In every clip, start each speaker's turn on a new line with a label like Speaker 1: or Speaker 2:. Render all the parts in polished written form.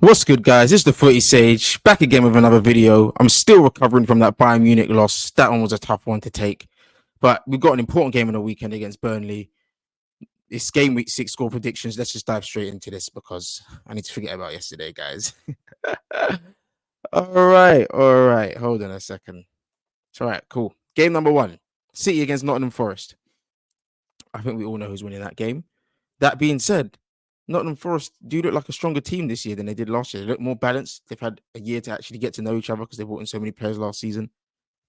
Speaker 1: What's good, guys? It's the Footy Sage back again with another video. I'm still recovering from that Bayern Munich loss. That one was a tough one to take, but we've got an important game on the weekend against Burnley. It's game week 6 score predictions. Let's just dive straight into this because I need to forget about yesterday, guys. All right. Hold on a second. It's all right, cool. Game number 1, City against Nottingham Forest. I think we all know who's winning that game. That being said, Nottingham Forest do look like a stronger team this year than they did last year. They look more balanced. They've had a year to actually get to know each other because they brought in so many players last season.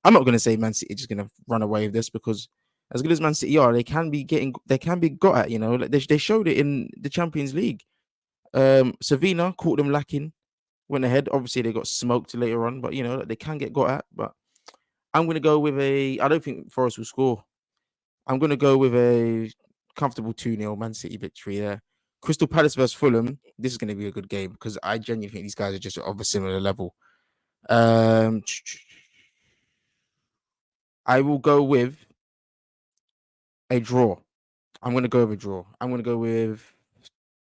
Speaker 1: I'm not going to say Man City are just going to run away with this because as good as Man City are, they can be got at. Like they showed it in the Champions League. Sevilla caught them lacking, went ahead. Obviously, they got smoked later on, but they can get got at. But I'm going to go with I don't think Forest will score. I'm going to go with a comfortable 2-0 Man City victory there. Crystal Palace versus Fulham. This is going to be a good game because I genuinely think these guys are just of a similar level. I will go with a draw. I'm going to go with a draw. I'm going to go with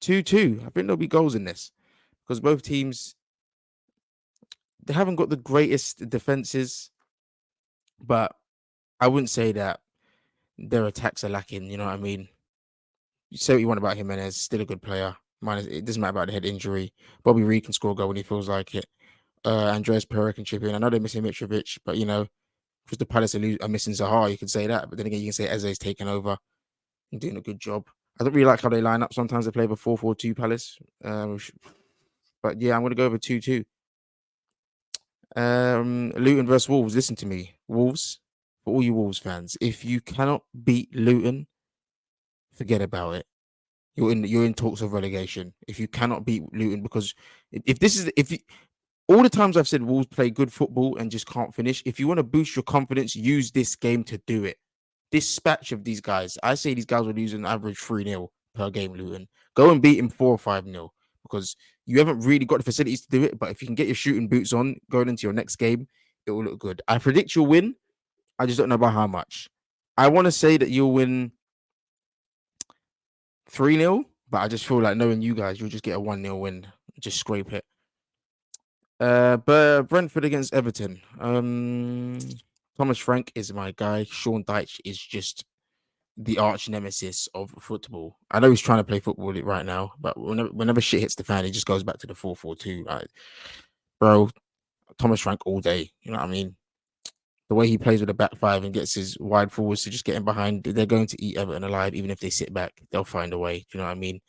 Speaker 1: 2-2. I think there'll be goals in this because both teams, they haven't got the greatest defenses, but I wouldn't say that their attacks are lacking. You know what I mean? You say what you want about Jimenez, still a good player. It doesn't matter about the head injury. Bobby Reed can score a goal when he feels like it. Andreas Pereira can chip in. I know they're missing Mitrovic, but Crystal Palace are missing Zaha. You could say that, but then again, you can say Eze's taken over and doing a good job. I don't really like how they line up. Sometimes they play with 4-4-2 Palace. But yeah, I'm going to go over 2-2. Luton versus Wolves. Listen to me, Wolves. For all you Wolves fans, if you cannot beat Luton, forget about it. You're in talks of relegation. If you cannot beat Luton, because all the times I've said Wolves play good football and just can't finish. If you want to boost your confidence, use this game to do it. Dispatch of these guys. I say these guys will lose an average 3-0 per game, Luton. Go and beat him 4 or 5-0 because you haven't really got the facilities to do it. But if you can get your shooting boots on going into your next game, it will look good. I predict you'll win. I just don't know about how much. I want to say that you'll win 3-0, but I just feel like knowing you guys, you'll just get a 1-0 win. Just scrape it. But Brentford against Everton. Thomas Frank is my guy. Sean Dyche is just the arch nemesis of football. I know he's trying to play football right now, but whenever shit hits the fan, he just goes back to the 4-4-2. Bro, Thomas Frank all day. You know what I mean? The way he plays with the back five and gets his wide forwards to just get in behind, they're going to eat Everton alive. Even if they sit back, they'll find a way. Do you know what I mean?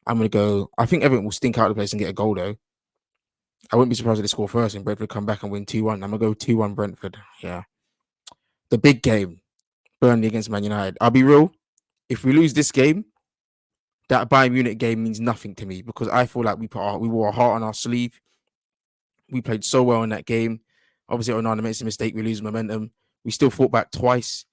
Speaker 1: I'm going to go. I think Everton will stink out of the place and get a goal, though. I wouldn't be surprised if they score first and Brentford come back and win 2-1. I'm going to go 2-1 Brentford. Yeah. The big game, Burnley against Man United. I'll be real. If we lose this game, that Bayern Munich game means nothing to me because I feel like we wore our heart on our sleeve. We played so well in that game. Obviously, Onana makes a mistake. We lose momentum. We still fought back twice.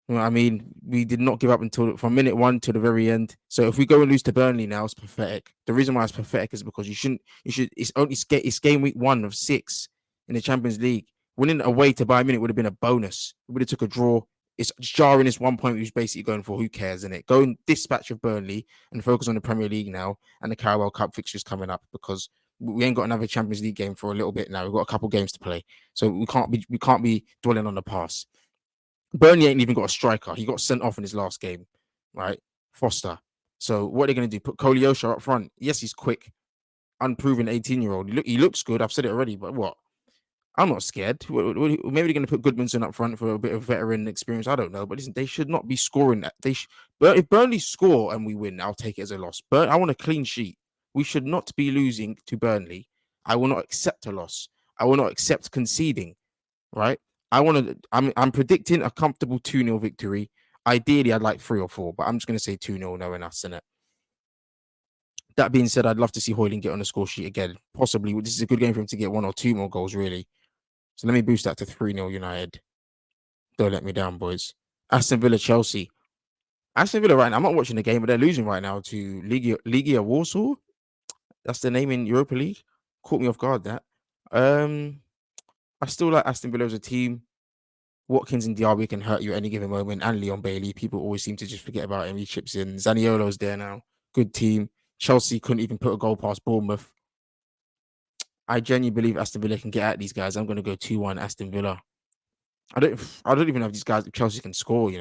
Speaker 1: You know what I mean? We did not give up from minute 1 to the very end. So if we go and lose to Burnley now, it's pathetic. The reason why it's pathetic is because it's game week 1 of 6 in the Champions League. Winning away to Bayern Munich would have been a bonus. We would have took a draw. It's jarring. It's 1 point we're basically going for. Who cares, isn't it? Go and dispatch of Burnley and focus on the Premier League now and the Carabao Cup fixtures coming up because we ain't got another Champions League game for a little bit now. We've got a couple games to play, so we can't be dwelling on the past. Burnley ain't even got a striker. He got sent off in his last game, right? Foster. So what are they going to do? Put Koleosha up front? Yes, he's quick, unproven 18-year-old. He looks good. I've said it already, but what? I'm not scared. Maybe they're going to put Goodmanson up front for a bit of veteran experience. I don't know, but listen, they should not be scoring that. But if Burnley score and we win, I'll take it as a loss. But I want a clean sheet. We should not be losing to Burnley. I will not accept a loss. I will not accept conceding. Right? I'm predicting a comfortable 2-0 victory. Ideally, I'd like 3 or 4, but I'm just going to say 2-0 knowing us in it. That being said, I'd love to see Højlund get on the score sheet again. Possibly, this is a good game for him to get 1 or 2 more goals, really. So let me boost that to 3-0 United. Don't let me down, boys. Aston Villa, Chelsea. Aston Villa right now, I'm not watching the game, but they're losing right now to Legia Warsaw. That's the name in Europa League. Caught me off guard, that. I still like Aston Villa as a team. Watkins and Diaby can hurt you at any given moment, and Leon Bailey. People always seem to just forget about him. He chips in. Zaniolo's there now. Good team. Chelsea couldn't even put a goal past Bournemouth. I genuinely believe Aston Villa can get at these guys. I'm going to go 2-1 Aston Villa. I don't even know if these guys Chelsea can score,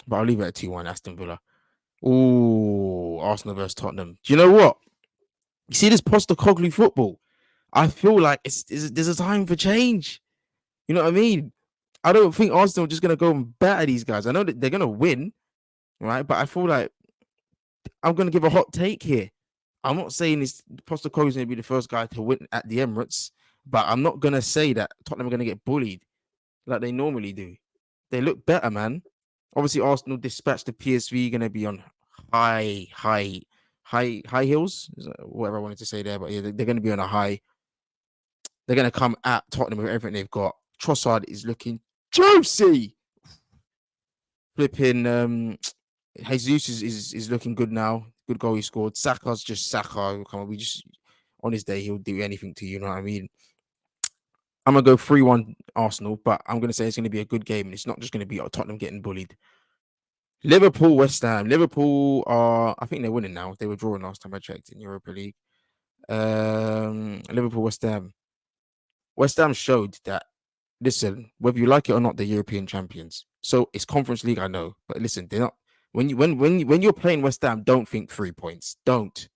Speaker 1: but I'll leave it at 2-1 Aston Villa. Ooh, Arsenal versus Tottenham. Do you know what? You see this Postecoglou football? I feel like there's a time for change. You know what I mean? I don't think Arsenal are just going to go and batter these guys. I know that they're going to win, right? But I feel like I'm going to give a hot take here. I'm not saying this Postecoglou is going to be the first guy to win at the Emirates, but I'm not going to say that Tottenham are going to get bullied like they normally do. They look better, man. Obviously, Arsenal dispatched the PSV, going to be on high heels, whatever I wanted to say there. But yeah, they're going to be on a high. They're going to come at Tottenham with everything they've got. Trossard is looking juicy. Flipping Jesus is looking good now. Good goal he scored. Saka's just Saka. Come on, on his day he'll do anything to you. You know what I mean? I'm gonna go 3-1 Arsenal, but I'm gonna say it's gonna be a good game, and it's not just gonna be Tottenham getting bullied. Liverpool, West Ham. Liverpool are, I think they're winning now. They were drawing last time I checked in Europa League. Liverpool, West Ham. West Ham showed that. Listen, whether you like it or not, they're European champions. So it's Conference League, I know, but listen, they're not. When you're playing West Ham, don't think 3 points. Don't.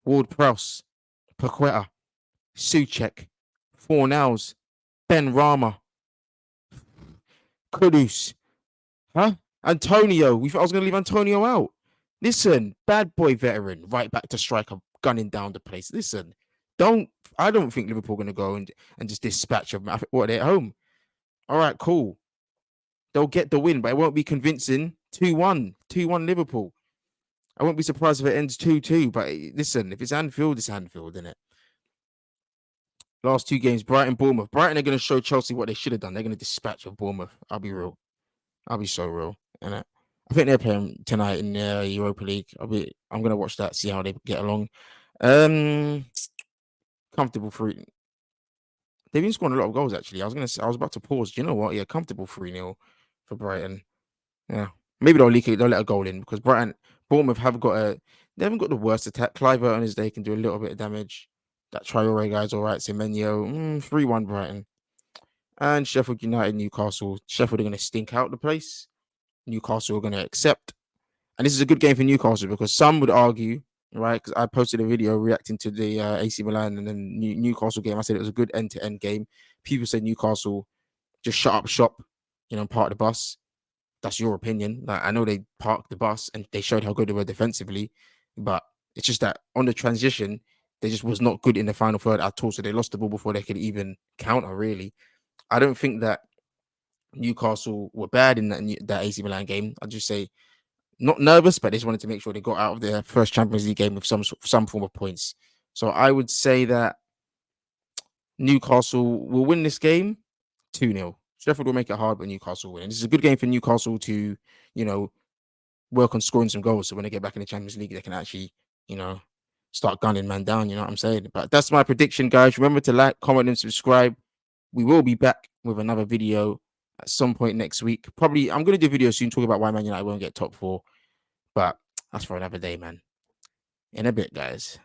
Speaker 1: Ward-Prowse, Paqueta, Souček, Fornals, Ben Rama, Kudus, Antonio. I was going to leave Antonio out. Listen, bad boy veteran, right back to striker, gunning down the place. Listen, I don't think Liverpool are going to go and just dispatch them. What, they're at home? All right, cool. They'll get the win, but it won't be convincing. 2-1 Liverpool. I won't be surprised if it ends 2-2. But listen, if it's Anfield, it's Anfield, isn't it? Last 2 games, Brighton, Bournemouth. Brighton are going to show Chelsea what they should have done. They're going to dispatch of Bournemouth. I'll be real. I'll be so real. And I think they're playing tonight in the Europa League. I'm going to watch that, see how they get along. Comfortable 3. They've been scoring a lot of goals, actually. I was about to pause. Do you know what? Yeah, comfortable 3-0 for Brighton. Yeah. Maybe they'll leak it. They'll let a goal in because Bournemouth they haven't got the worst attack. Clive on his day can do a little bit of damage. That Traore guy's all right. Semenyo, 3-1 Brighton. And Sheffield United, Newcastle. Sheffield are going to stink out the place. Newcastle are going to accept. And this is a good game for Newcastle because some would argue, right? Because I posted a video reacting to the AC Milan and then Newcastle game. I said it was a good end-to-end game. People said Newcastle just shut up shop, park the bus. That's your opinion. Like, I know they parked the bus and they showed how good they were defensively, but it's just that on the transition, they just was not good in the final third at all. So they lost the ball before they could even counter, really. I don't think that Newcastle were bad in that AC Milan game. I'd just say not nervous, but they just wanted to make sure they got out of their first Champions League game with some form of points. So I would say that Newcastle will win this game 2-0. Sheffield will make it hard, but Newcastle will win. And this is a good game for Newcastle to, work on scoring some goals. So when they get back in the Champions League, they can actually, start gunning man down. You know what I'm saying? But that's my prediction, guys. Remember to like, comment, and subscribe. We will be back with another video at some point next week. Probably, I'm going to do a video soon talking about why Man United won't get top 4. But that's for another day, man. In a bit, guys.